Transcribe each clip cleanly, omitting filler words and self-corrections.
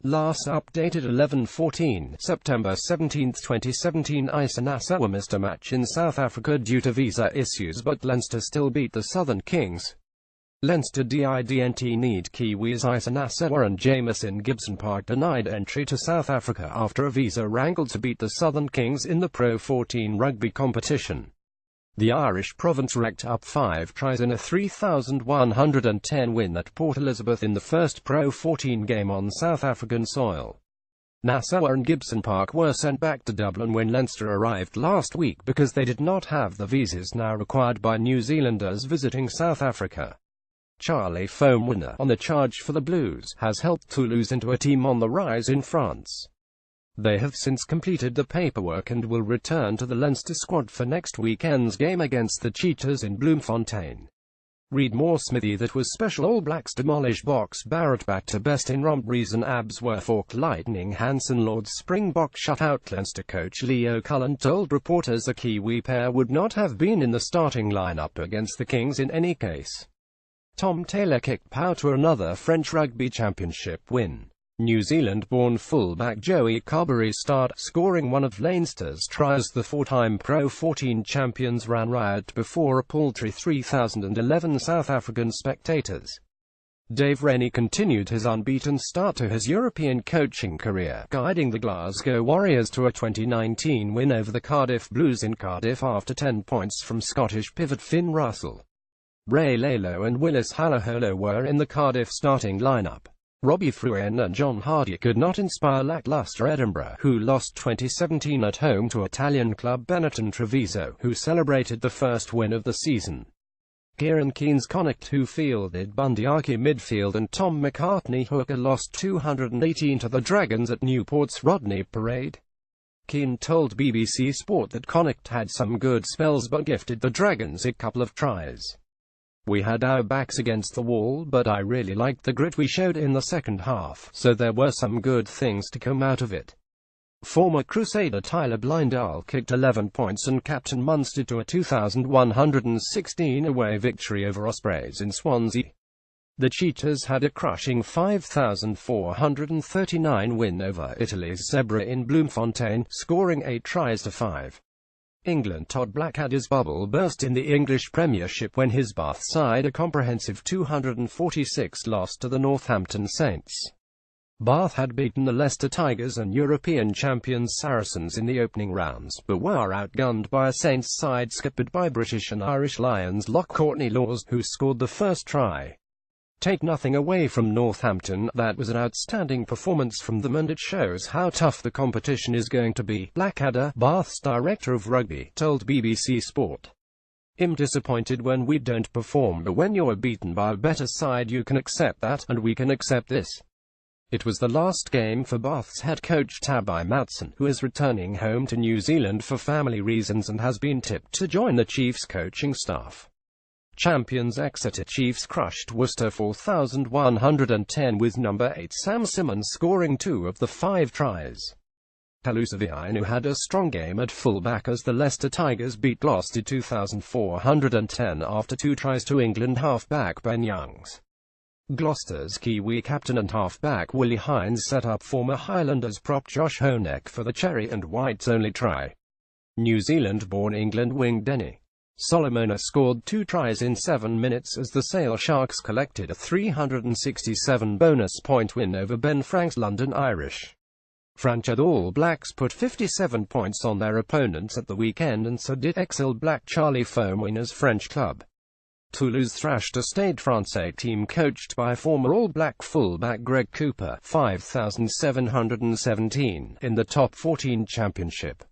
Last updated 11/14, September 17, 2017. Isa Nacewa missed a match in South Africa due to visa issues, but Leinster still beat the Southern Kings. Leinster didn't need kiwis Isa Nacewa and Jamison Gibson Park denied entry to South Africa after a visa wrangle to beat the Southern Kings in the Pro 14 rugby competition. The Irish province racked up 5 tries in a 3,110 win at Port Elizabeth in the first Pro 14 game on South African soil. Nacewa and Gibson Park were sent back to Dublin when Leinster arrived last week because they did not have the visas now required by New Zealanders visiting South Africa. Charlie Foam, on the charge for the Blues, has helped Toulouse into a team on the rise in France. They have since completed the paperwork and will return to the Leinster squad for next weekend's game against the Cheetahs in Bloemfontein. Read more. Smithy that was special. All Blacks demolish Box Barrett back to best in romp. Reason abs were forked. Lightning Hansen Lord Springbok shut out. Leinster coach Leo Cullen told reporters a Kiwi pair would not have been in the starting lineup against the Kings in any case. Tom Taylor kicked Pau to another French Rugby Championship win. New Zealand-born fullback Joey Carberry starred, scoring one of Leinster's tries. The 4-time Pro 14 champions ran riot before a paltry 3,011 South African spectators. Dave Rennie continued his unbeaten start to his European coaching career, guiding the Glasgow Warriors to a 2019 win over the Cardiff Blues in Cardiff after 10 points from Scottish pivot Finn Russell. Ray Lalo and Willis Halaholo were in the Cardiff starting lineup. Robbie Fruin and John Hardy could not inspire lackluster Edinburgh, who lost 2017 at home to Italian club Benetton Treviso, who celebrated the first win of the season. Kieran Keane's Connacht, who fielded Bundy Aki midfield, and Tom McCartney hooker, lost 218 to the Dragons at Newport's Rodney Parade. Keane told BBC Sport that Connacht had some good spells but gifted the Dragons a couple of tries. We had our backs against the wall, but I really liked the grit we showed in the second half, so there were some good things to come out of it. Former Crusader Tyler Blindall kicked 11 points and captained Munster to a 2,116 away victory over Ospreys in Swansea. The Cheetahs had a crushing 5,439 win over Italy's Zebra in Bloemfontein, scoring 8 tries to 5. England Todd Blackadder's bubble burst in the English Premiership when his Bath side a comprehensive 246 lost to the Northampton Saints. Bath had beaten the Leicester Tigers and European champions Saracens in the opening rounds, but were outgunned by a Saints side skippered by British and Irish Lions lock Courtney Lawes, who scored the first try. Take nothing away from Northampton, that was an outstanding performance from them and it shows how tough the competition is going to be, Blackadder, Bath's director of rugby, told BBC Sport. I'm disappointed when we don't perform, but when you're beaten by a better side you can accept that, and we can accept this. It was the last game for Bath's head coach Tabai Matson, who is returning home to New Zealand for family reasons and has been tipped to join the Chiefs coaching staff. Champions Exeter Chiefs crushed Worcester 4,110 with number 8 Sam Simmons scoring 2 of the 5 tries. Kalusavianu had a strong game at fullback as the Leicester Tigers beat Gloucester 2,410 after 2 tries to England halfback Ben Youngs. Gloucester's Kiwi captain and halfback Willie Hines set up former Highlanders prop Josh Honeck for the cherry and white's only try. New Zealand-born England wing Denny Solomona scored 2 tries in 7 minutes as the Sale Sharks collected a 367 bonus point win over Ben Frank's London Irish. Franchise All Blacks put 57 points on their opponents at the weekend, and so did ex-Black Charlie Foamwiner's French club. Toulouse thrashed a Stade Francais team coached by former All Black fullback Greg Cooper, 5,717, in the Top 14 Championship.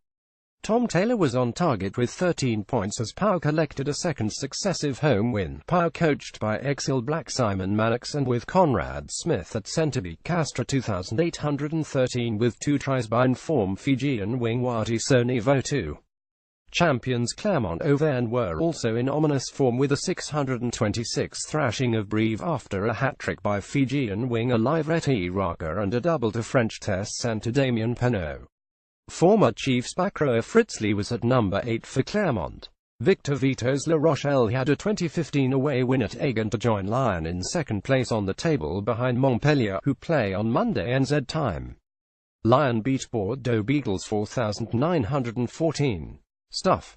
Tom Taylor was on target with 13 points as Pau collected a second successive home win. Pau, coached by ex-All Black Simon Mannix and with Conrad Smith at centre, beat Castres 2,813 with 2 tries by informed Fijian wing Wati Sonivo 2. Champions Clermont-Auvergne were also in ominous form with a 626 thrashing of Brive after a hat-trick by Fijian winger Livrette Raka and a double to French test centre Damien Penaud. Former Chiefs back rower Fritz Lee was at number 8 for Clermont. Victor Vito's La Rochelle had a 2015 away win at Aigun to join Lyon in second place on the table behind Montpellier, who play on Monday NZ time. Lyon beat Bordeaux Beagles 4,914. Stuff.